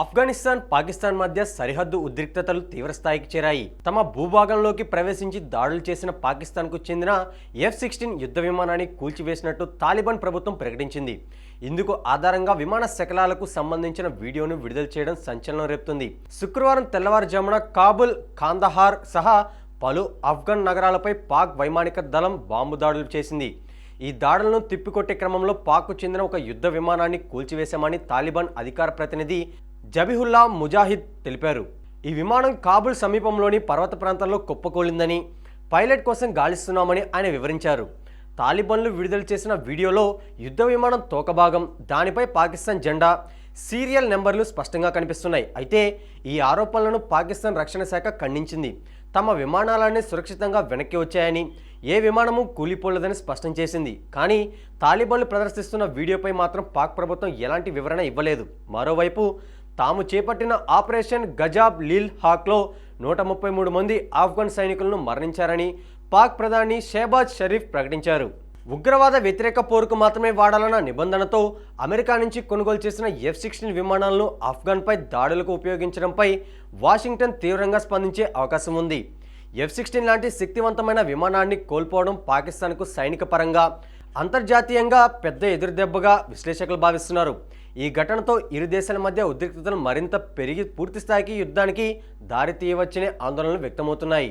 ఆఫ్ఘనిస్తాన్ పాకిస్తాన్ మధ్య సరిహద్దు ఉద్రిక్తతలు తీవ్రస్థాయికి చేరాయి. తమ భూభాగంలోకి ప్రవేశించి దాడులు చేసిన పాకిస్తాన్కు చెందిన F-16 యుద్ధ విమానాన్ని కూల్చివేసినట్టు తాలిబాన్ ప్రభుత్వం ప్రకటించింది. ఇందుకు ఆధారంగా విమాన శకలాలకు సంబంధించిన వీడియోను విడుదల చేయడం సంచలనం రేపుతుంది. శుక్రవారం తెల్లవారుజామున కాబుల్, కాందహార్ సహా పలు ఆఫ్ఘన్ నగరాలపై పాక్ వైమానిక దళం బాంబు దాడులు చేసింది. ఈ దాడులను తిప్పికొట్టే క్రమంలో పాక్కు చెందిన ఒక యుద్ధ విమానాన్ని కూల్చివేశామని తాలిబాన్ అధికార ప్రతినిధి జబీహుల్లా ముజాహిద్ తెలిపారు. ఈ విమానం కాబుల్ సమీపంలోని పర్వత ప్రాంతాల్లో కుప్పకూలిందని, పైలట్ కోసం గాలిస్తున్నామని ఆయన వివరించారు. తాలిబాన్లు విడుదల చేసిన వీడియోలో యుద్ధ విమానం తోకభాగం, దానిపై పాకిస్తాన్ జెండా, సీరియల్ నెంబర్లు స్పష్టంగా కనిపిస్తున్నాయి. అయితే ఈ ఆరోపణలను పాకిస్తాన్ రక్షణ శాఖ ఖండించింది. తమ విమానాలన్నీ సురక్షితంగా వెనక్కి వచ్చాయని, ఏ విమానము కూలిపోలేదని స్పష్టం చేసింది. కానీ తాలిబాన్లు ప్రదర్శిస్తున్న వీడియోపై మాత్రం పాక్ ప్రభుత్వం ఎలాంటి వివరణ ఇవ్వలేదు. మరోవైపు తాము చేపట్టిన ఆపరేషన్ గజాబ్ లీల్ హాక్లో 133 మంది ఆఫ్ఘన్ సైనికులను మరణించారని పాక్ ప్రధాని షెహబాజ్ షరీఫ్ ప్రకటించారు. ఉగ్రవాద వ్యతిరేక పోరుకు మాత్రమే వాడాలన్న నిబంధనతో అమెరికా నుంచి కొనుగోలు చేసిన F-16 విమానాలను ఆఫ్ఘన్పై దాడులకు ఉపయోగించడంపై వాషింగ్టన్ తీవ్రంగా స్పందించే అవకాశం ఉంది. F-16 లాంటి శక్తివంతమైన విమానాన్ని కోల్పోవడం పాకిస్తాన్కు సైనిక పరంగా, అంతర్జాతీయంగా పెద్ద ఎదురుదెబ్బగా విశ్లేషకులు భావిస్తున్నారు. ఈ ఘటనతో ఇరు దేశాల మధ్య ఉద్రిక్తతలు మరింత పెరిగి పూర్తిస్థాయికి యుద్ధానికి దారి తీయవచ్చనే ఆందోళనలు వ్యక్తమవుతున్నాయి.